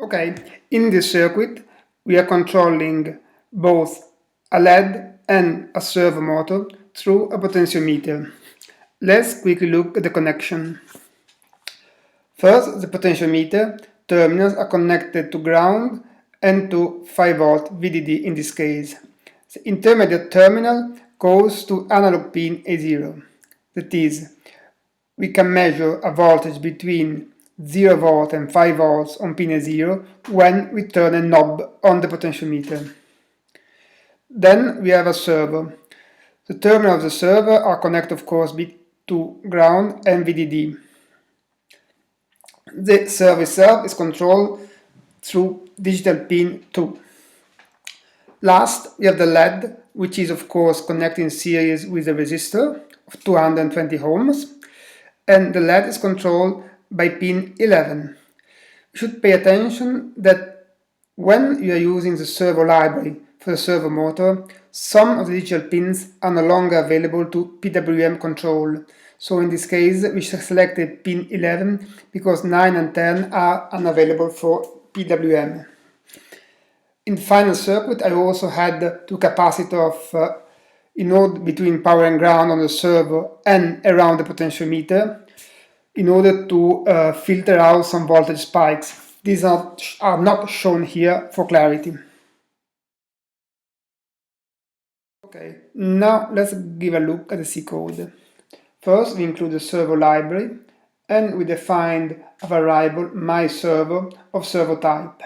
Okay, in this circuit we are controlling both a LED and a servo motor through a potentiometer. Let's quickly look at the connection. First, the potentiometer terminals are connected to ground and to 5V VDD in this case. The intermediate terminal goes to analog pin A0. That is, we can measure a voltage between 0V and 5V on pin A0 when we turn a knob on the potentiometer. Then we have a servo. The terminals of the servo are connected, of course, to ground and VDD. The servo itself is controlled through digital pin 2. Last, we have the LED, which is of course connected in series with a resistor of 220 ohms, and the LED is controlled by pin 11. You should pay attention that when you are using the servo library for the servo motor, some of the digital pins are no longer available to PWM control. So in this case, we selected pin 11 because 9 and 10 are unavailable for PWM. In the final circuit, I also had two capacitors in order between power and ground on the servo and around the potentiometer in order to filter out some voltage spikes. These are not shown here for clarity. Okay, now let's give a look at the C code. First, we include the servo library and we defined a variable myServo of servo type.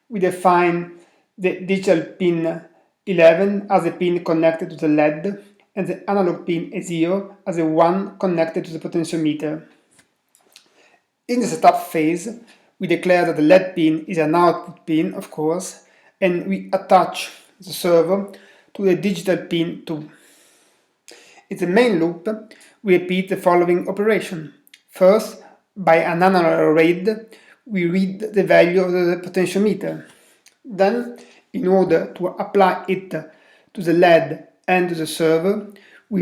We define the digital pin 11 as a pin connected to the LED and the analog pin A0 as a one connected to the potentiometer. In the setup phase, we declare that the LED pin is an output pin, of course, and we attach the servo to the digital pin 2. In the main loop, we repeat the following operation. First, by an analog read, we read the value of the potentiometer. Then, in order to apply it to the LED and to the servo, we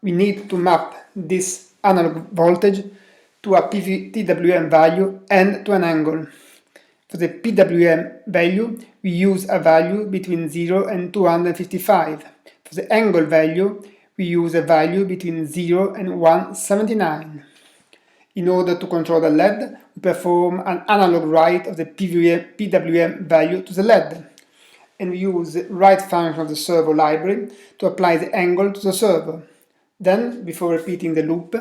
need to map this analog voltage to a PWM value and to an angle. For the PWM value, we use a value between 0 and 255. For the angle value, we use a value between 0 and 179. In order to control the LED, we perform an analog write of the PWM value to the LED. And we use the write function of the servo library to apply the angle to the servo. Then, before repeating the loop,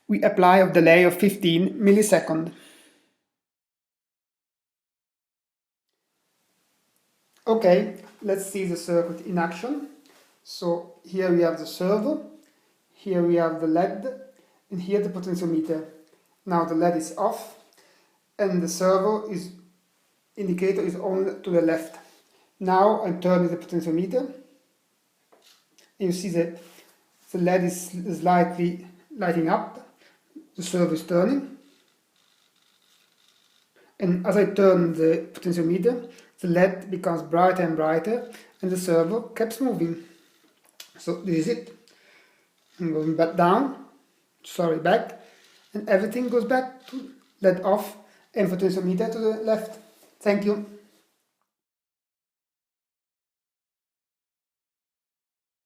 we apply a delay of 15 milliseconds. Okay, let's see the circuit in action. So here we have the servo, here we have the LED, and here the potentiometer. Now the LED is off, and the servo indicator is on to the left. Now I'm turning the potentiometer, and you see that the LED is slightly lighting up, the servo is turning, and as I turn the potentiometer, the LED becomes brighter and brighter, and the servo keeps moving. So this is it. I'm going back back, and everything goes back to LED off and potentiometer to the left. Thank you.